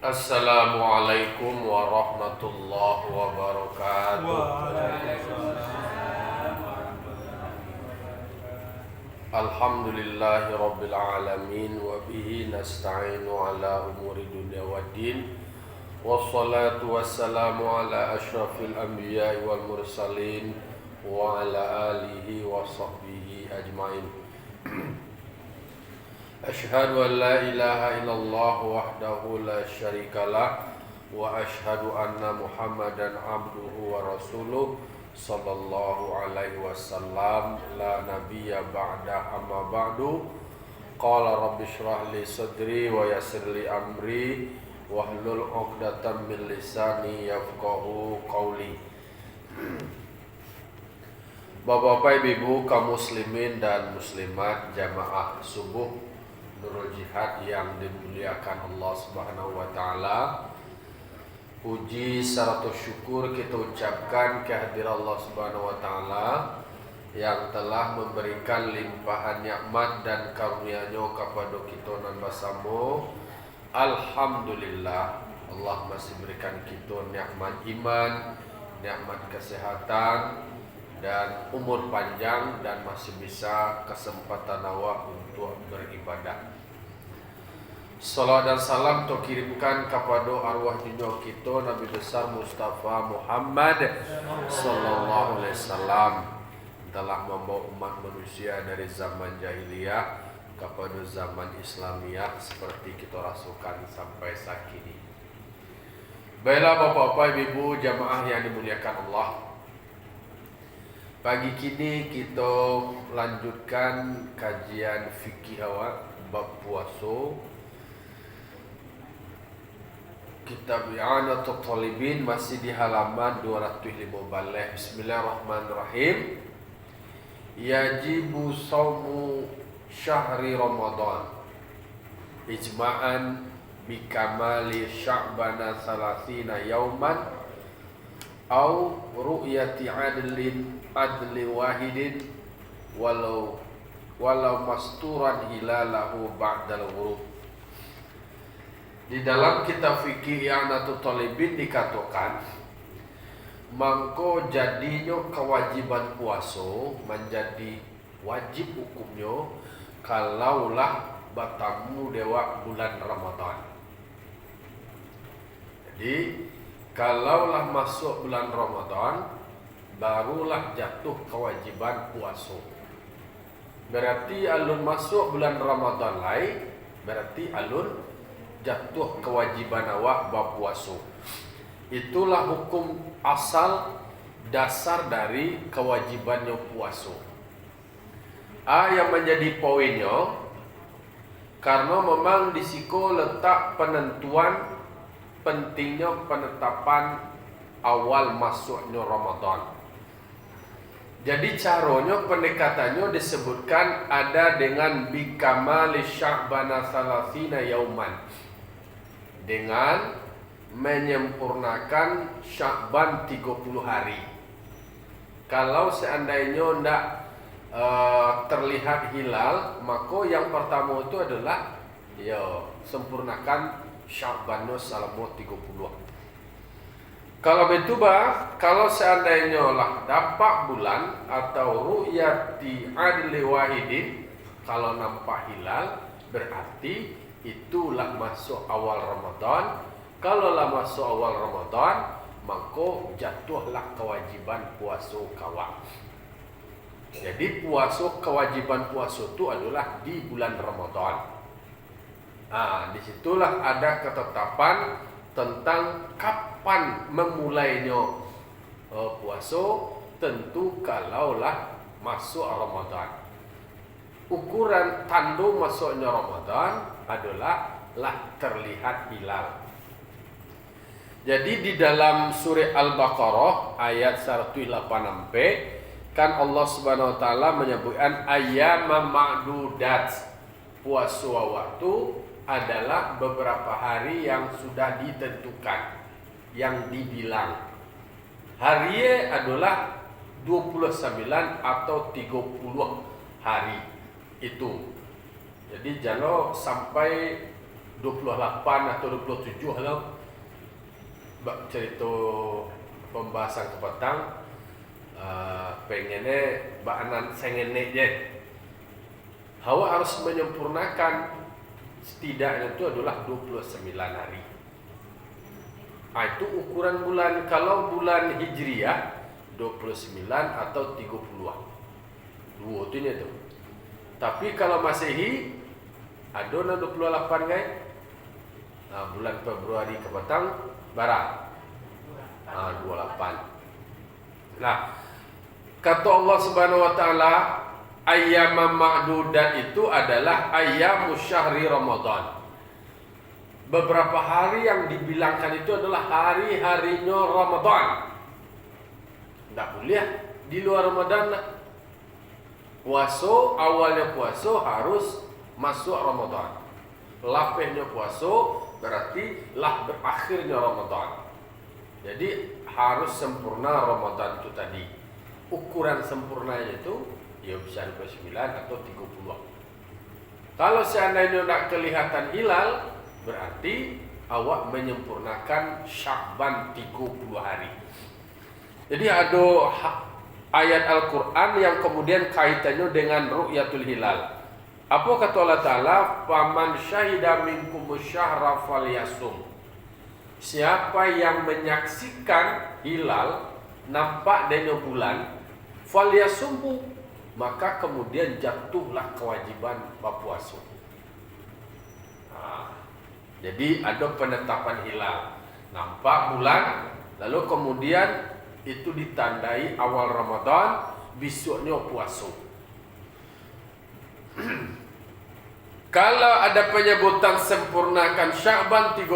Assalamualaikum warahmatullahi wabarakatuh. Alhamdulillahi rabbil alamin wa bihi nasta'inu ala umuri dunya waddin. Wassalatu wassalamu ala asyrafil anbiya'i wal mursalin wa ala alihi wa sahbihi ajmain. Asyhadu an la ilaha illallah wahdahu la syarikalah wa asyhadu anna Muhammadan abduhu wa rasuluh sallallahu alaihi wasallam la nabiyya ba'da amma ba'du. Qala rabbi shrah li sadri wa yassir li amri wahlul 'uqdatam min lisani yafqahu qawli. Bapak-bapak, ibu-ibu, kaum muslimin dan muslimat jamaah subuh Nurul Jihad yang dimuliakan Allah Subhanahu wa taala. Puji serta syukur kita ucapkan kehadiran Allah Subhanahu wa taala yang telah memberikan limpahan nikmat dan karunia-Nya kepada kita nan basamo. Alhamdulillah, Allah masih berikan kita nikmat iman, nikmat kesehatan dan umur panjang, dan masih bisa kesempatan awak untuk beribadah. Salam dan salam to kirimkan kepada arwah junjungan kita Nabi besar Mustafa Muhammad sallallahu alaihi wasallam, telah membawa umat manusia dari zaman jahiliyah kepada zaman Islamiyah seperti kita rasakan sampai saat ini. Baiklah bapak-bapak, ibu-ibu, jamaah yang dimuliakan Allah. Pagi kini kita lanjutkan kajian fikih awak bab puasa, kitab I'anatul Talibin, masih di halaman 215. Bismillahirrahmanirrahim. Yajibu shaumu syahri Ramadan ijma'an bikamali sya'bana salasina yauman au ru'yati adli wahidin walau masturan hilalahu ba'dal ghurub. Di dalam kitab fikih I'anatul Talibin dikatakan mangko jadinya kewajiban puasa menjadi wajib hukumnya kalaulah batamu dewa bulan Ramadan. Jadi kalaulah masuk bulan Ramadan barulah jatuh kewajiban puasa. Berarti alun masuk bulan Ramadan lain, berarti alun jatuh kewajiban awak berpuasa. Itulah hukum asal dasar dari kewajibannya puasa. Yang menjadi poinnya, karena memang di situ letak penentuan pentingnya penetapan awal masuknya Ramadan. Jadi caranya, pendekatannya disebutkan ada dengan bikamali sya'bana salasina yauman, dengan menyempurnakan Sya'ban 30 hari. Kalau seandainya tidak terlihat hilal, maka yang pertama itu adalah sempurnakan Sya'ban selama 30. Kalau begitu kalau seandainya lah dapat bulan atau ru'yati adli wahidin, kalau nampak hilal berarti itulah masuk awal Ramadan. Kalau lah masuk awal Ramadan, maka jatuhlah kewajiban puasa kawak. Jadi kewajiban puasa itu adalah di bulan Ramadan. Disitulah ada ketetapan tentang kapan memulainya puasa. Tentu kalaulah masuk Ramadan. Ukuran tanda masuknya Ramadan adalah terlihat hilal. Jadi di dalam surah Al-Baqarah ayat 186 kan Allah Subhanahu wa taala menyebutkan ayyamam ma'dudat. Puasa waktu adalah beberapa hari yang sudah ditentukan, yang dibilang. Hari adalah 29 atau 30 hari itu. Jadi jangan sampai 28 atau 27 lah cerita pembahasan ke petang. Pengennya baanan sengenek je. Hawa harus menyempurnakan setidaknya itu adalah 29 hari. Itu ukuran bulan. Kalau bulan Hijriah 29 atau 30. Dua tu nya tu. Tapi kalau Masehi ada 28 kan? Bulan Februari ke petang barang 28. Nah, kata Allah Subhanahu wa taala, ayyamam ma'dudat itu adalah ayyamus syahri Ramadan. Beberapa hari yang dibilangkan itu adalah hari-harinya Ramadan. Tak boleh di luar Ramadan lah. Puasa, awalnya puasa harus masuk Ramadan. Lapehnya puasa berarti lah berakhirnya Ramadan. Jadi harus sempurna Ramadan itu tadi. Ukuran sempurnanya itu ya bisa 29 atau 30. Kalau seandainya nak kelihatan hilal, berarti awak menyempurnakan Sya'ban 30 hari. Jadi ada ayat Al-Quran yang kemudian kaitannya dengan ru'yatul hilal. Apa kata Allah Ta'ala? Faman syahida minkumus syahra falyasum. Siapa yang menyaksikan hilal, nampak darinya bulan, falyasumhu, maka kemudian jatuhlah kewajiban berpuasa. Jadi ada penetapan hilal, nampak bulan, lalu kemudian itu ditandai awal Ramadan, besoknya puasa. Kalau ada penyebutan sempurnakan Sya'ban 30,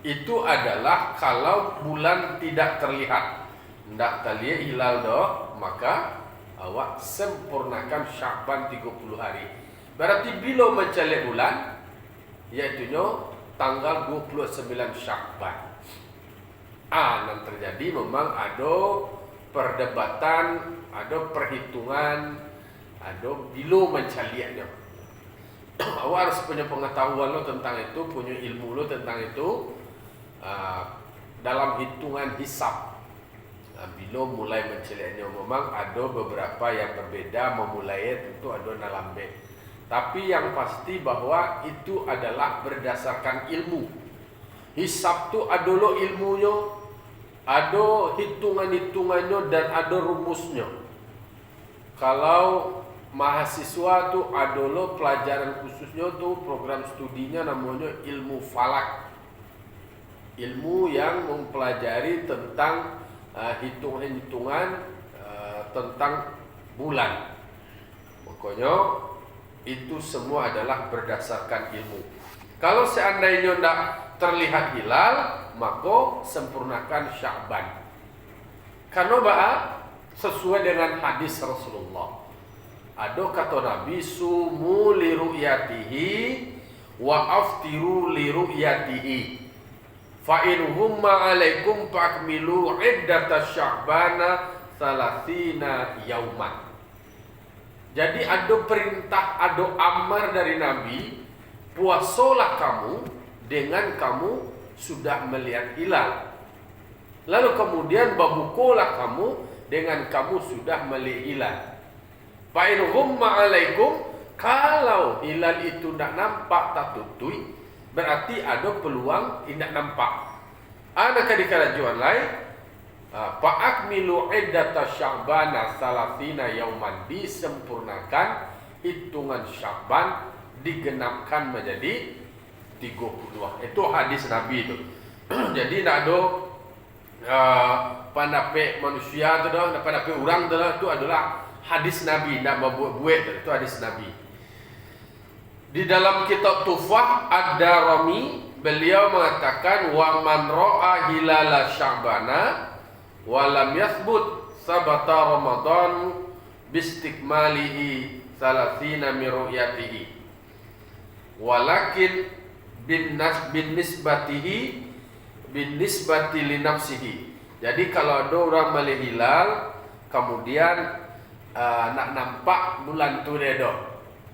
itu adalah kalau bulan tidak terlihat, tidak terlihat hilal dah, maka awak sempurnakan Sya'ban 30 hari. Berarti bila mencalik bulan, iaitunya tanggal 29 Sya'ban. Yang terjadi memang ada perdebatan, ada perhitungan, ada bila mencaliaknya. Awak harus punya pengetahuan lo tentang itu, punya ilmu lo tentang itu, dalam hitungan hisab. Bila mulai mencaliaknya memang ada beberapa yang berbeda, memulai tentu ada nalambe. Tapi yang pasti bahwa itu adalah berdasarkan ilmu. Hisab tu ada lo ilmunya, ada hitungan-hitungannya dan ada rumusnya. Kalau mahasiswa tu ada lo pelajaran khususnya tu, program studinya namanya ilmu falak. Ilmu yang mempelajari tentang hitungan-hitungan tentang bulan. Makanya itu semua adalah berdasarkan ilmu. Kalau seandainya tidak terlihat hilal, maka sempurnakan Sya'ban. Karena sesuai dengan hadis Rasulullah. Ada kata Nabi, sumu li ru'yatihi wa aftiru li ru'yatihi. Fa in humma alaikum fa'akmilu iddata Sya'bana 30 yauman. Jadi ada perintah, ada amar dari Nabi, puasalah kamu dengan kamu sudah melihat hilal. Lalu kemudian berbukalah kamu dengan kamu sudah melihat hilal. Fa in humma alaikum, kalau hilal itu tidak nampak tak tutui, berarti ada peluang tidak nampak. Adakah di kerajuan lain? Fa'akmilu iddata Sya'bana 30 yauman, disempurnakan hitungan Sya'ban, digenapkan menjadi 30. Itu hadis Nabi itu. Jadi tidak ada pandapek manusia tu dah, pandapek orang tu dah, itu adalah hadis Nabi, tidak membuat-buat, itu hadis Nabi. Di dalam kitab Tufah Ad-Darimi, beliau mengatakan wa man ra'a hilala Sya'bana wa lam yathbut sabata Ramadan bistikmalihi 30 min ru'yatihi walakin bin nisbati li nafsihi. Jadi kalau ada orang melihat hilal kemudian nak nampak bulan tu dia dah,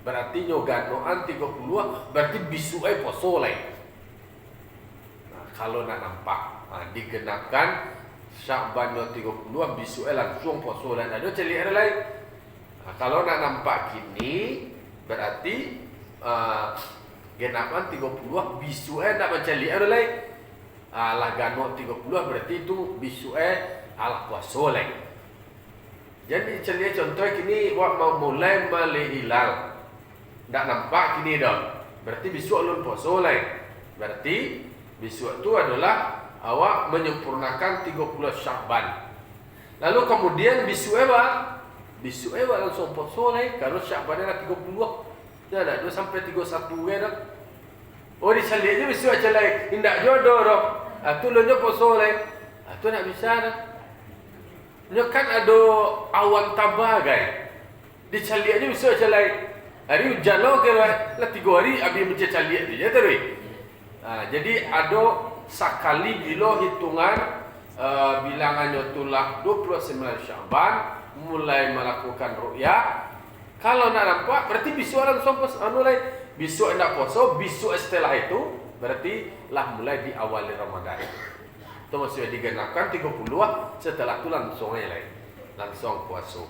berarti nyoganoan 30 berarti bisuai poso lain. Nah, kalau nak nampak digenapkan Sya'ban 30 bisuai langsung poso lain. Ada celik ada lain. Nah, kalau nak nampak kini berarti genapan 30 bisuai nak menceli ada lain. Lah gano 30 berarti itu bisuai ala puasa lain. Jadi celia contoh kini wak mau mulai hilal. Tak nampak kini dah. Berarti besok ulun puasa lain. Berarti besok itu adalah awak menyempurnakan 30 Sya'ban. Lalu kemudian besok apa? Besok langsung puasa lain. Kalau Sya'ban adalah 30. Dah ada 2 sampai 31 dah. Oh di celia je besok aja lain. Tidak jodoh dah. Tu ulunnya puasa lain. Tu nak bisa dah. Nya kan ada awan tabagai. Di caliak ni bisa calai. Hari hujan lo ke lah 3 hari habis macam caliak dia terus. Jadi ada sekali bila hitungan bilangannya itulah 29 Sya'ban mulai melakukan ru'yah. Kalau nak nampak berarti besok langsung anu lain. Besok nak puasa, besok setelah itu berarti lah mulai di awal Ramadan. Itu maksudnya digenapkan 30 setelah itu langsung aja lain. Langsung puasa.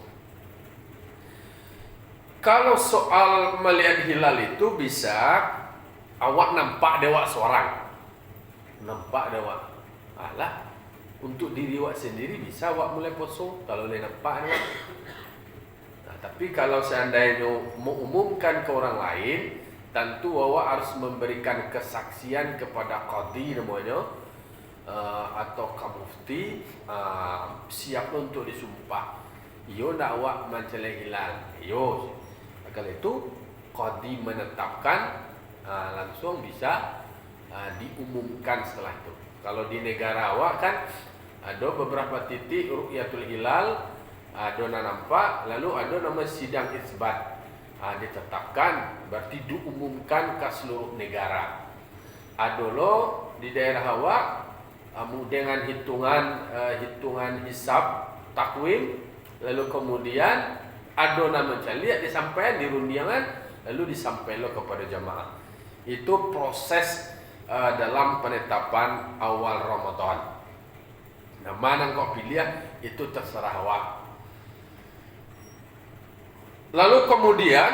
Kalau soal melihat hilal itu bisa awak nampak dewa seorang. Nampak dewa. Alah, untuk diri awak sendiri bisa awak mulai puasa kalau boleh nampak dewa. Nah, tapi kalau seandainya mau umumkan ke orang lain, tentu awak harus memberikan kesaksian kepada qadhi namanya. Atau mufti siap untuk disumpah. Yo nak awak mencari hilal. Yo. Kalau itu qadhi menetapkan langsung bisa diumumkan setelah itu. Kalau di negara awak kan ada beberapa titik ru'yatul hilal, ada nampak, lalu ada nama sidang isbat. Ditetapkan berarti diumumkan ke seluruh negara. Ada lo di daerah awak dengan hitungan hisab takwim, lalu kemudian ada nama caliak disampaikan di rundiangan, lalu disampaikan kepada jamaah. Itu proses dalam penetapan awal Ramadan. Nah, mana kau pilih itu terserah awak. Lalu kemudian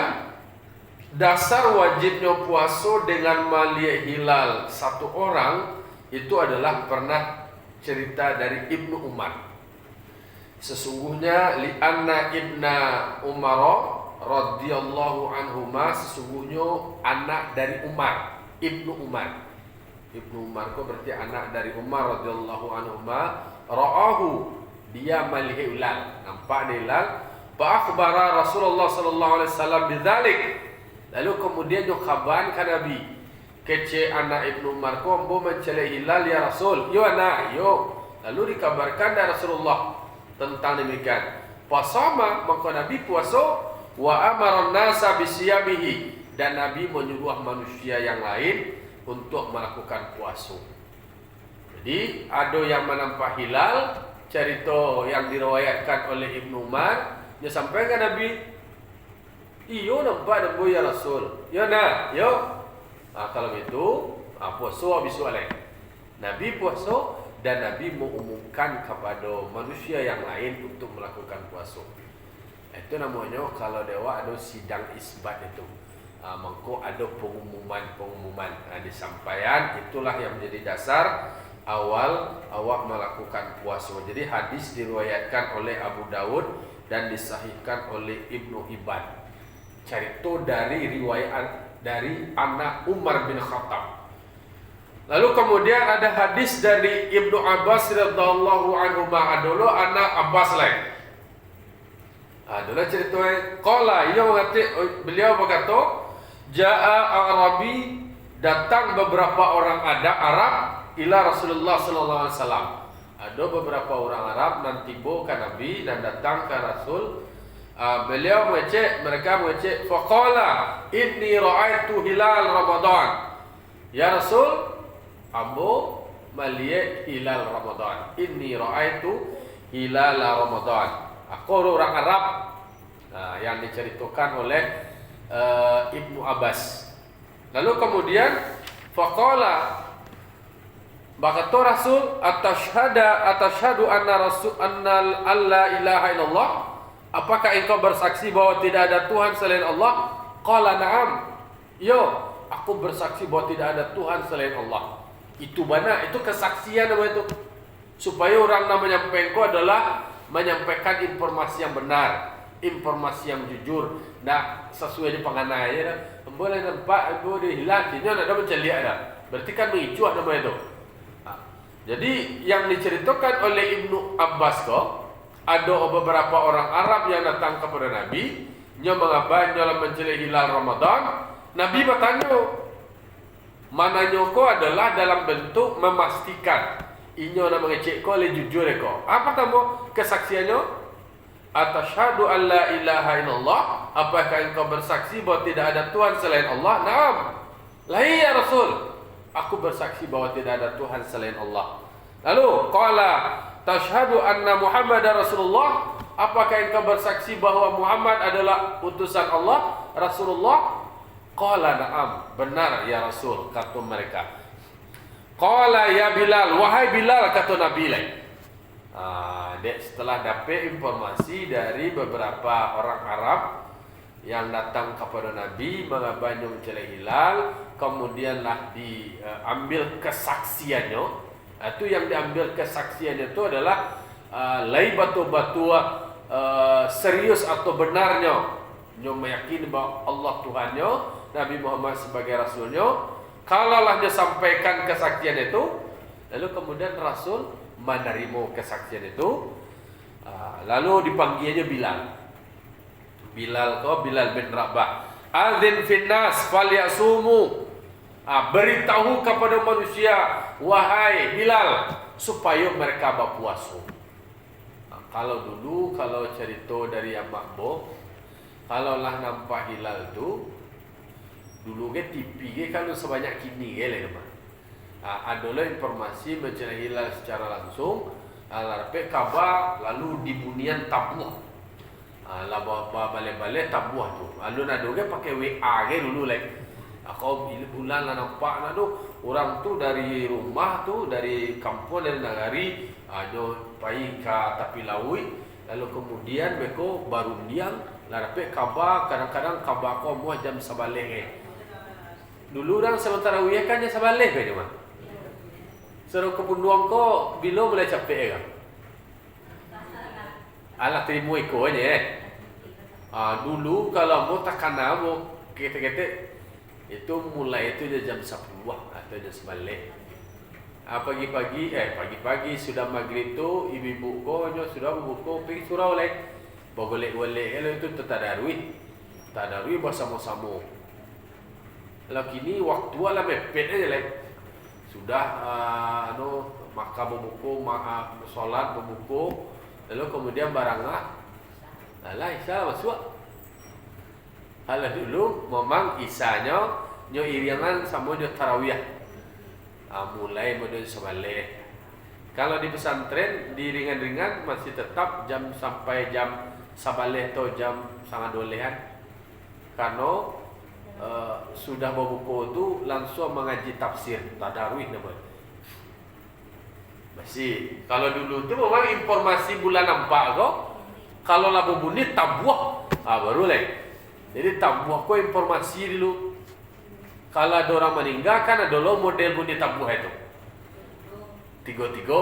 dasar wajibnya puasa dengan melihat hilal satu orang itu adalah pernah cerita dari Ibnu Umar. Sesungguhnya li'anna Ibna Umar radhiyallahu anhuma, sesungguhnya anak dari Umar, Ibnu Umar. Ibnu Umar itu berarti anak dari Umar radhiyallahu anhuma, ra'ahu, dia melihat hilal, nampak hilal, fa akhbara Rasulullah sallallahu alaihi wasallam bidzalik. Lalu kemudian dia kabarkan Nabi, kece anak Ibnu Umar ko ambo mencari hilal ya Rasul. Yo anak, yo. Lalu dikabarkan dari Rasulullah tentang demikian. Pasama, maka Nabi puasa, wa amara nasa bisiyamihi, dan Nabi menyuruh manusia yang lain untuk melakukan puasa. Jadi ada yang menampak hilal, cerita yang diriwayatkan oleh Ibnu Umar, dia sampaikan Nabi, iyo nampak dan ya Rasul. Yo nak, yo. Kalau itu puasa habis lain. Nabi puasa dan Nabi mengumumkan kepada manusia yang lain untuk melakukan puasa. Itu namanya kalau dewa ada sidang isbat itu. Maka ada pengumuman disampaikan, itulah yang menjadi dasar awal awak melakukan puasa. Jadi hadis diriwayatkan oleh Abu Dawud dan disahihkan oleh Ibnu Hibban. Cerita dari riwayat dari anak Umar bin Khattab. Lalu kemudian ada hadis dari Ibnu Abbas radhiyallahu anhu, adalah anak Abbas lain. Adalah cerita qala, beliau berkata, jaa Arabi, datang beberapa orang Arab ila Rasulullah sallallahu alaihi wasallam. Ada beberapa orang Arab nanti ke Nabi dan datang ke Rasul. Beliau mereka mengecek faqala inni ra'aitu hilal Ramadan. Ya Rasul, ambo melihat hilal Ramadan. Inni ra'aitu hilal Ramadan. Aku orang Arab yang diceritakan oleh Ibnu Abbas. Lalu kemudian faqala, maka to Rasul, atashhadu anna alla ilaha illallah, apakah engkau bersaksi bahwa tidak ada Tuhan selain Allah? Qala na'am. Yo, aku bersaksi bahwa tidak ada Tuhan selain Allah. Itu mana? Itu kesaksian namanya itu. Supaya orang yang menyampaikan adalah menyampaikan informasi yang benar, informasi yang jujur, nah sesuai di penganaya. Boleh nampak, boleh hilang, ini ada menceliak dah. Berarti kan mengicuah namanya itu. Jadi yang diceritakan oleh Ibnu Abbas kok, ada beberapa orang Arab yang datang kepada Nabi, mengabaikan dalam mencari hilal Ramadan. Nabi bertanya, mananya kau adalah dalam bentuk memastikan. Inyo nak mengecek kau oleh jujur kau. Apa tamu kesaksiannya? Atashhadu an la ilaha illallah, apakah engkau bersaksi bahwa tidak ada Tuhan selain Allah? Naam. La ya Rasul, aku bersaksi bahwa tidak ada Tuhan selain Allah. Lalu qala tashhadu anna Muhammadar Rasulullah, apakah engkau bersaksi bahwa Muhammad adalah utusan Allah, Rasulullah? Qala na'am, benar ya Rasul, kata mereka. Qala ya Bilal, wahai Bilal, kata Nabi lain. Setelah dapat informasi dari beberapa orang Arab yang datang kepada Nabi mengabarkan mencari hilal, kemudianlah diambil kesaksiannya. Itu yang diambil kesaksiannya itu adalah lai batu-batu serius atau benarnya, yang meyakini bahwa Allah Tuhannya, Nabi Muhammad sebagai Rasulnya. Kalaulah dia sampaikan kesaksian itu, lalu kemudian Rasul menerima kesaksian itu, lalu dipanggilnya Bilal. Bilal bin Rabah. Adzin finnas falyasumu. Beritahu kepada manusia, wahai Bilal, supaya mereka berpuasa. Kalau dulu, kalau cerita dari yang makbub, kalaulah nampak hilal tu, dulu ke TV ke kalau sebanyak kini ke lah teman. Adalah informasi mencari hilal secara langsung, larpe kabar lalu dibunian tabuh. Lah balik-balik tabuh tu. Lalu nado ke pakai WA ke dulu like. Kau bulan lah nampak nado orang tu dari rumah tu, dari kampung, dari nagari, jo pai ke tepi laut, lalu kemudian mereka baru diam, larpe kabar kadang-kadang kabar kau muah jam 11 Dulu orang sementara uya kan dia sabaleh ke cuma. Seru kepunduang ko bila mulai capek kan. Alah terima iko aja. Dulu kalau mau takana mau kete-kete itu mulai itu dia jam 10 atau jam 11. Pagi-pagi sudah maghrib tu ibu-ibu ko sudah buku pergi surau lek. Bagolek-golek itu tadarui bersama-sama. Lalu kini waktu ala mepet aja lah. Sudah maka membuku, solat membuku, lalu kemudian baranglah. Alah Isya masuk. Alah dulu memang Isyanya nyo iriangan sama nyo tarawih. Mulai menuju sebalik. Kalau di pesantren di ringan-ringan masih tetap jam sampai jam sabalik atau jam sangat dolehan. Karena sudah berbuku tu langsung mengaji tafsir tadarwih namanya. Masih kalau dulu tu memang informasi bulan nampak kok. Kalau lah bunyi tabuah, baru leh. Jadi tabuah kok informasi dulu. Kalau ada orang meninggal kan ada lo model bunyi tabuah itu. Tiga.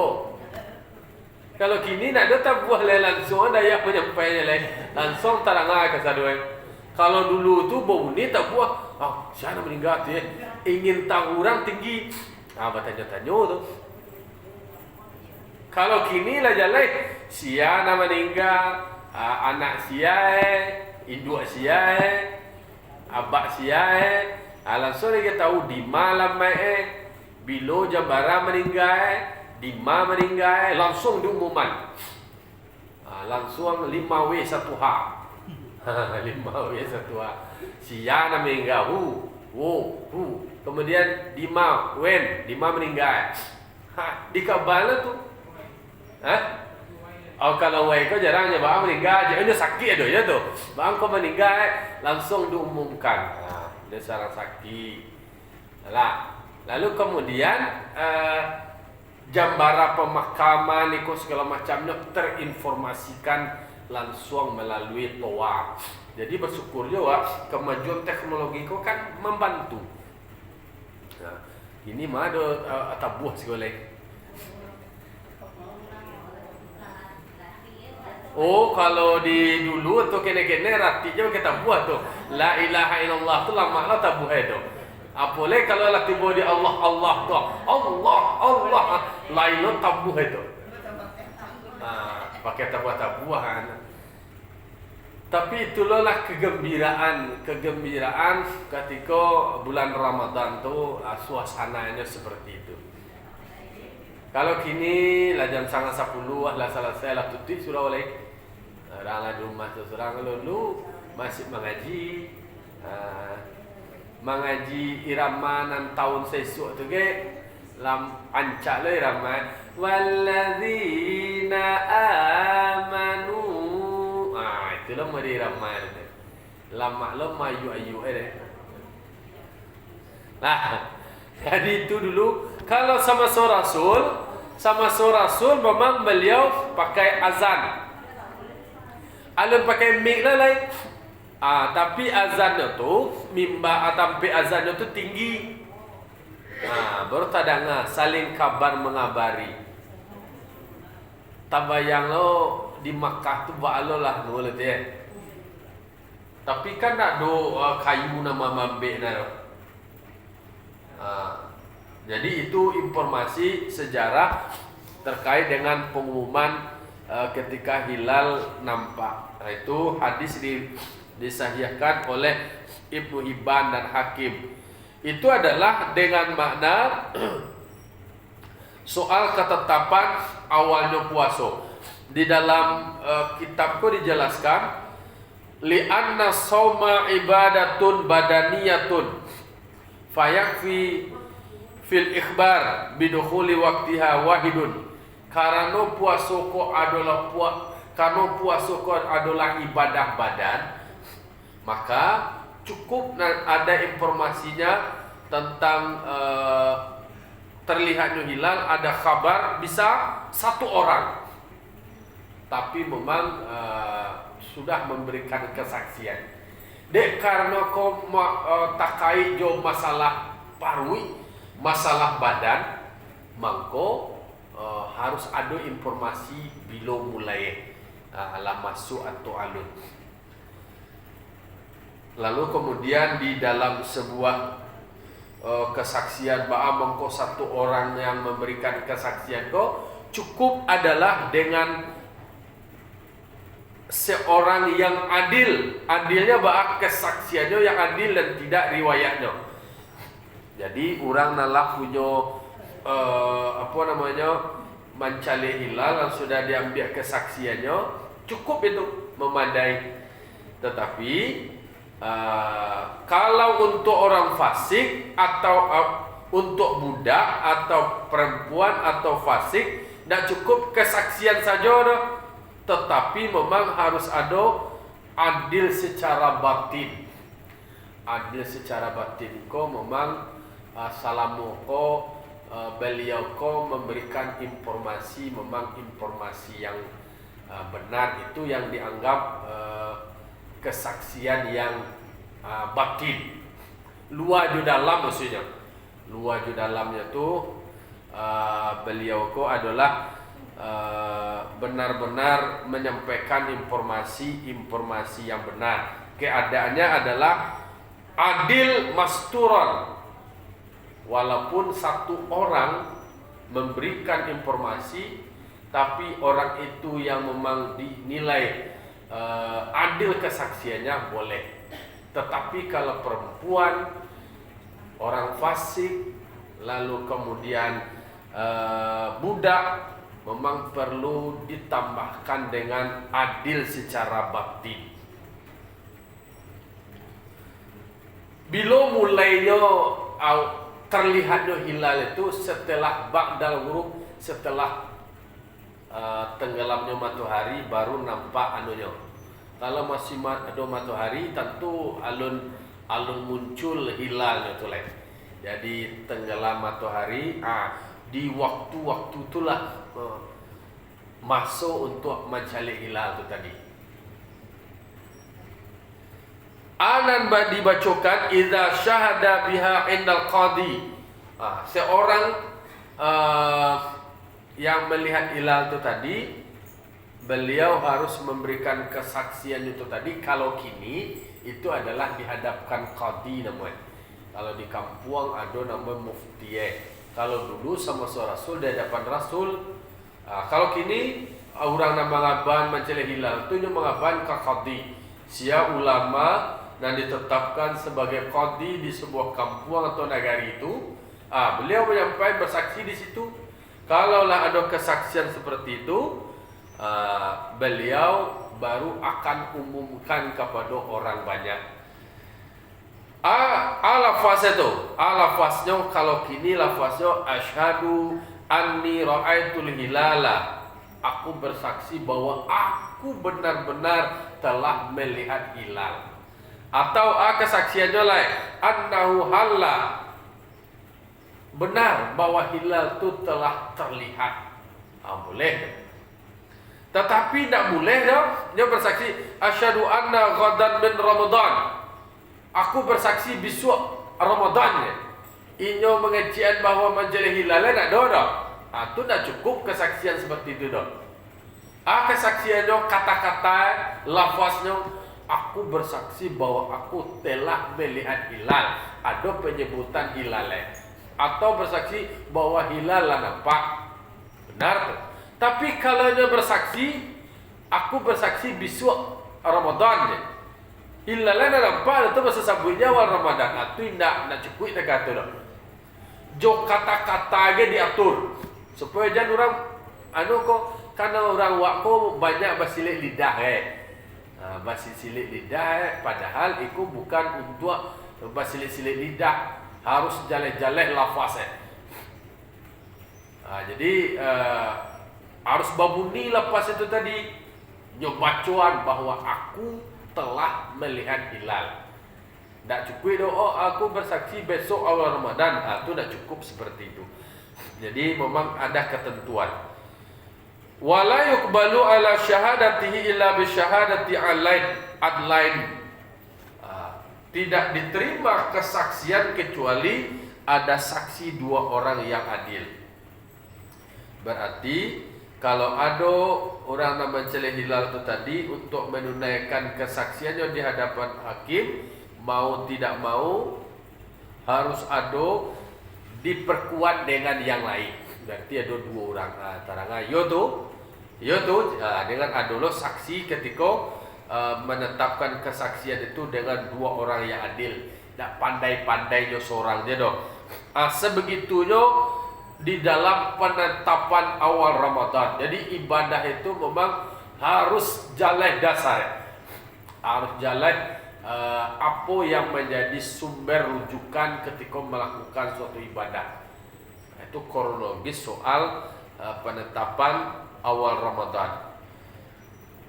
Kalau kini nak ada tabuah leh langsung ada yang menyampaikan leh langsung tarangah ke sadoi. Kalau dulu tu bunyi tak buah, siapa meninggal tu ingin tahu orang tinggi, bertanya-tanya tu. Kalau kini lah jalan, siapa meninggal, anak siapa, induk siapa, abak siapa, langsung dia tahu di malam bila jambara meninggal, di mana meninggal, langsung diumumkan, langsung 5W1H. 5W1H. Siapa meninggal? Kemudian di mana meninggal? Di kabar tu. Oh kalau wae kau jarangnya bang meninggal aja, ini sakit ada ya tuh. Bang kau meninggal langsung diumumkan. Nah, dia seorang sakit. Lah, lalu kemudian jambara pemakaman itu segala macamnya terinformasikan langsung melalui toa. Jadi bersyukur juga kemajuan teknologi itu kan membantu. Nah, ini mah ada tabuh segala. Oh kalau di dulu tuh kene-kene ratinya kita buat tuh la ilaha illallah tuh lama lah tabuh itu. Apalagi kalau lah tiba di Allah Allah tuh Allah lain tabuh itu. Pakai tabuhan. Tapi itulah kegembiraan ketika bulan Ramadan tuh suasananya seperti itu. Kalau kini lah jam 9.10 lah selesai lah tutup sudah oleh orang di rumah seorang lalu masih mengaji irama nan tahun sesuk tu ke lam ancak le irama walladzina amanu itulah mari irama itu lama ayu nah jadi itu dulu kalau sama seorang rasul memang beliau pakai azan. Alun pakai mic lah lain. Tapi azannya tu mimba sampai azannya tu tinggi. Baru tadanga saling kabar mengabari. Tabayang lo di Makkah tu balo lah nulis dia. Tapi kan tak do kayu nama mambe na. Jadi itu informasi sejarah terkait dengan pengumuman ketika hilal nampak. Nah, itu hadis disahihkan oleh Ibnu Hibban dan Hakim. Itu adalah dengan makna soal ketetapan awalnya puasa. Di dalam kitabku dijelaskan li'anna shauma ibadatun badaniyatun fayakfi fil ikhbar bidukhuli waqtiha wahidun. Karena puasoko adalah ibadah badan, maka cukup ada informasinya tentang terlihatnya hilal, ada kabar bisa satu orang, tapi memang sudah memberikan kesaksian. Dek karena kau takai jo masalah parui, masalah badan, mangko harus ada informasi bila mulai lah masuk atau alun. Lalu kemudian di dalam sebuah kesaksian mangko satu orang yang memberikan kesaksian kok cukup adalah dengan seorang yang adil. Adilnya kesaksiannya yang adil dan tidak riwayatnya. Jadi orang nalak punya mencari hilal yang sudah diambil kesaksiannya cukup itu memadai. Tetapi kalau untuk orang fasik atau untuk budak atau perempuan atau fasik tidak cukup kesaksian saja, tetapi memang harus ada adil secara batin. Adil secara batin ko memang salamu ko beliau ko memberikan informasi, memang informasi yang benar, itu yang dianggap kesaksian yang batin. Luar di dalam maksudnya. Luar di dalamnya tu beliau ko adalah benar-benar menyampaikan informasi yang benar. Keadaannya adalah adil masturan. Walaupun satu orang memberikan informasi, tapi orang itu yang memang dinilai adil kesaksiannya boleh. Tetapi kalau perempuan, orang fasik, lalu kemudian budak, memang perlu ditambahkan dengan adil secara batin. Bila mulainya terlihatnya hilal itu setelah ba'dal ghurub, setelah tenggelamnya matahari baru nampak anunya. Kalau masih ada matahari tentu alun muncul hilalnya tu lain. Jadi tenggelam matahari, di waktu-waktu itulah masuk untuk mencari hilal itu tadi. Anan dibacakan idza syahada biha indal qadi. Seorang yang melihat hilal itu tadi, beliau harus memberikan kesaksian itu tadi. Kalau kini itu adalah dihadapkan qadi namanya. Kalau di kampung ada nama mufti. Kalau dulu sama Rasul di hadapan Rasul. Kalau kini orang nama ngaban mencari hilal itu mengaban ke qadi. Sia ulama dan ditetapkan sebagai qadi di sebuah kampung atau negari itu. Beliau menyampaikan bersaksi di situ. Kalaulah ada kesaksian seperti itu, beliau baru akan umumkan kepada orang banyak. Lafaznya kalau kini lafaznya asyhadu anni ra'aitul hilala. Aku bersaksi bahwa aku benar-benar telah melihat hilal. Atau kesaksiannya lain, annahu halla, benar bahwa hilal itu telah terlihat. Boleh. Tetapi tidak boleh dia bersaksi asyhadu anna ghadan min Ramadan. Aku bersaksi besok Ramadan. Inyo mengajian bahwa menjadi hilal tidak ada. Itu tidak cukup kesaksian seperti itu dah. Kesaksiannya kata-kata lafaznya, aku bersaksi bahwa aku telah melihat hilal. Ada penyebutan hilal. Atau bersaksi bahwa hilal lah nampak. Benar tuh. Tapi kalau dia bersaksi, aku bersaksi besok Ramadan. Hilal lah nampak itu masa sabunnya awal Ramadan. Itu tidak cukup kita kata dah. Jo kata-kata aja diatur supaya jangan orang karena orang wako banyak basilik lidah basilik lidah padahal itu bukan untuk basilik lidah, harus jaleh-jaleh lafaz jadi harus babuni lafaz itu tadi, nyobacuan bahwa aku telah melihat hilal. Tidak cukup aku bersaksi besok awal Ramadan. Itu tidak cukup seperti itu. Jadi memang ada ketentuan. Wala yuqbalu ala syahadatihi illa bi syahadati adlain. Tidak diterima kesaksian kecuali ada saksi dua orang yang adil. Berarti kalau ada orang yang mencari hilal itu tadi untuk menunaikan kesaksiannya di hadapan hakim, mau tidak mau harus ada diperkuat dengan yang lain. Berarti ada dua orang. Taranga yo tu dengan adolo saksi ketika menetapkan kesaksian itu dengan dua orang yang adil. Tak pandai-pandainya seorang dia doh. Sebegitunya di dalam penetapan awal Ramadan. Jadi ibadah itu memang harus jalan dasar. Harus jalan apa yang menjadi sumber rujukan ketika melakukan suatu ibadah. Itu kronologis soal penetapan awal Ramadan.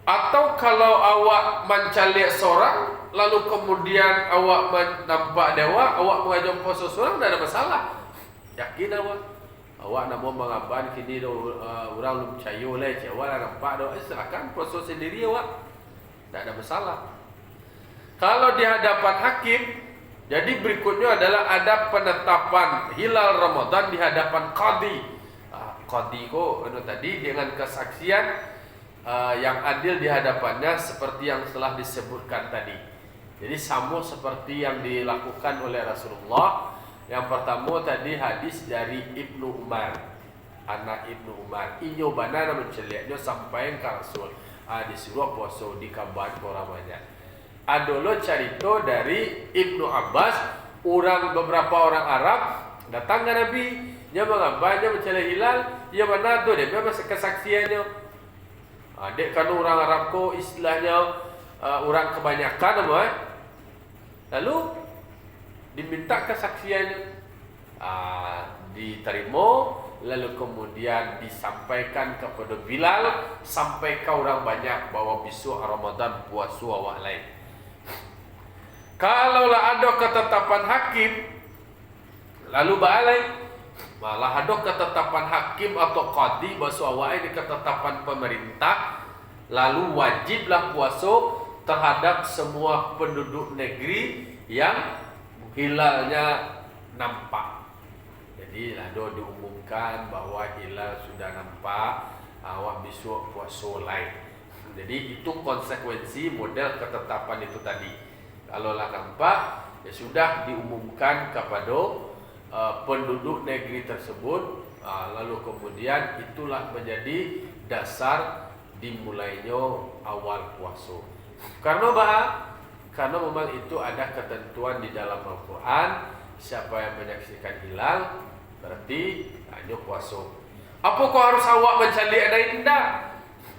Atau kalau awak mencari seorang, lalu kemudian awak nampak dewa, awak mengajak puasa seorang, tidak ada masalah. Yakin awak nak mau mengaban kini orang belum percaya oleh awak nampak doa, silakan puasa sendiri awak, tidak ada masalah. Kalau di hadapan hakim, jadi berikutnya adalah ada penetapan hilal Ramadan di hadapan qadi. Qadi tadi dengan kesaksian yang adil di hadapannya seperti yang telah disebutkan tadi. Jadi sama seperti yang dilakukan oleh Rasulullah. Yang pertama tadi hadis dari Ibnu Umar, anak Ibnu Umar. Inyo banana menceliaknya sampai ke Rasul. Disuruh puasa di kabar orang banyak. Adolo cerita dari Ibnu Abbas, beberapa orang Arab datang ke Nabi, dia mengabanya mencari hilal, dia mana tu dia memang kesaksiannya. Dek kan orang Arab ko istilahnya orang kebanyakan lalu diminta kesaksiannya, diterima lalu kemudian disampaikan kepada Bilal sampai ke orang banyak bahwa besok Ramadan puasa awak lain. Kalaulah ada ketetapan hakim lalu balik, malah ada ketetapan hakim atau qadi bahwa ini ketetapan pemerintah, lalu wajiblah puasa terhadap semua penduduk negeri yang hilalnya nampak. Jadi lalu diumumkan bahwa hilal sudah nampak, awak besok puasa lain. Jadi itu konsekuensi model ketetapan itu tadi. Kalau lah nampak, ya sudah diumumkan kepada penduduk negeri tersebut, lalu kemudian itulah menjadi dasar dimulainya awal puasa. Karena apa? Karena memang itu ada ketentuan di dalam Al-Quran, siapa yang menyaksikan hilal berarti hanya puasa. Apakah harus awak mencari ada indah?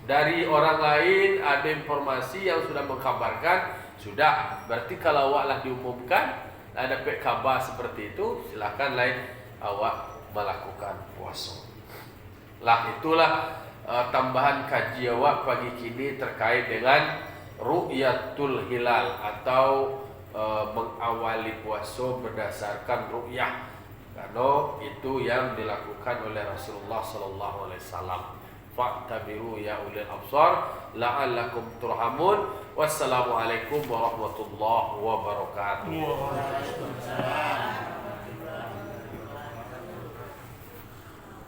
Dari orang lain ada informasi yang sudah mengkabarkan, sudah berarti kalau awak lah diumumkan ada kabar seperti itu, silakan lain awak melakukan puasa. Lah itulah tambahan kaji awak pagi kini terkait dengan ru'yatul hilal atau mengawali puasa berdasarkan ru'yah, karena itu yang dilakukan oleh Rasulullah sallallahu alaihi wasallam. Fa'tabiru ya ulil absar la'allakum turhamun. Wassalamualaikum warahmatullahi wabarakatuh.